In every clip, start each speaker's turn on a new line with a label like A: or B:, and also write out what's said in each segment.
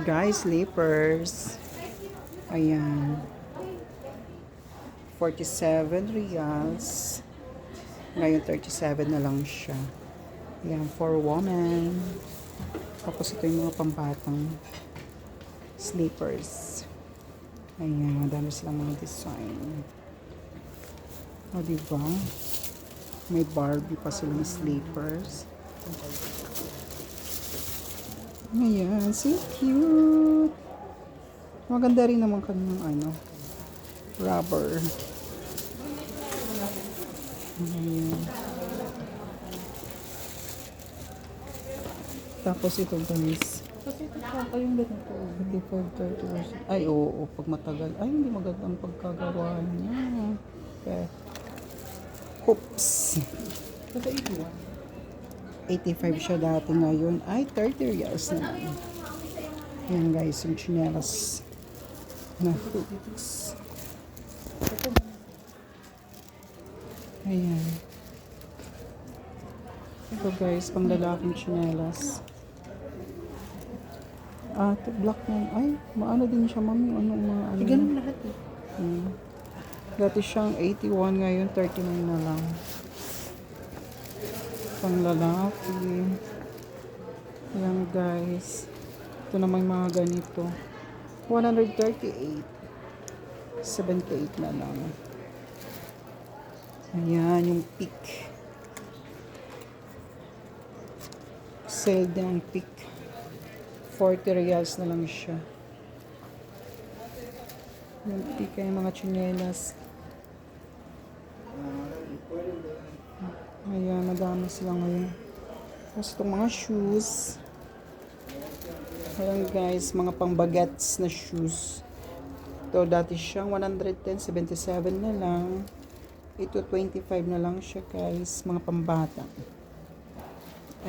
A: Guys, slippers. Ayan. 47 reals. Ngayon, 37 na lang siya. Ayan, for woman. Tapos ito yung mga pambatang slippers. Ayan, madami silang mga design. O, diba? May Barbie pa silang slippers. Ayan, so cute. Maganda rin naman kanyang rubber. Ayan. Tapos ito guys. Kasi ito pa yung ganito. 55, 30. Ay, oo, pag matagal. Ay, hindi maganda ang pagkagawa niya. Okay. Oops. 85 siya dati, ngayon ay 30 reals na lang. Yan guys, yung chinelas na hooks. Ayan. Ito guys, pang lalaking chinelas. Ito black na. Ay, maano din siya mami. Anong mga ano.
B: Ganun lahat eh.
A: Dati siyang 81, ngayon 39 na lang. Pang lalaki. Ayan guys. Ito naman mga ganito. 138. 78 na lang. Ayan, yung peak. Sale din ang peak. 40 reals na lang siya. Yung peak ay mga chinelas. Ayan, madami sila ngayon. Tapos itong mga shoes. Ayan guys, mga pang bagets na shoes. Ito dati siyang 110, 77 na lang. Ito 25 na lang siya guys, mga pambata.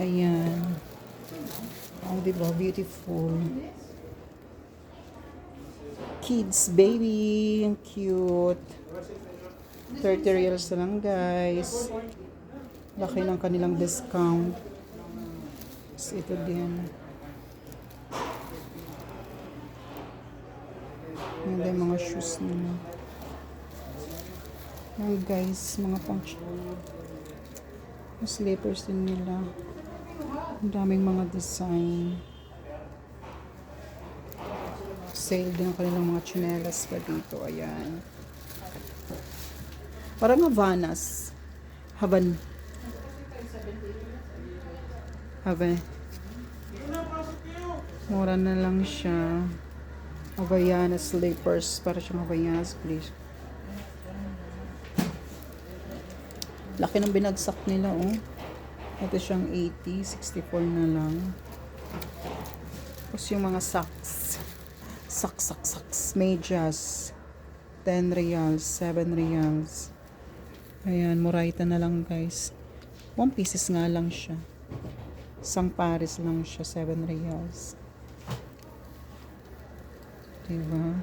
A: Ayan. Oh, diba? Beautiful. Kids, baby. Ang cute. 30 reals na lang guys. Laki ng kanilang discount. Tapos ito din. Yan din mga shoes nila. Yan guys, mga pang slippers din nila. Ang daming mga design. Sale din ang kanilang mga chinelas pa dito. Ayan. Parang Havanas. Havan. Mura na lang siya. Havaianas slippers. Para siyang Havaianas, please. Laki ng binagsak nila, oh. Ito siyang 80, 64 na lang. Tapos yung mga socks. Socks. Medyas. 10 reals, 7 reals. Ayan, muraita na lang guys. 1 pieces nga lang siya. Isang pares lang siya, 7 reals. Diba?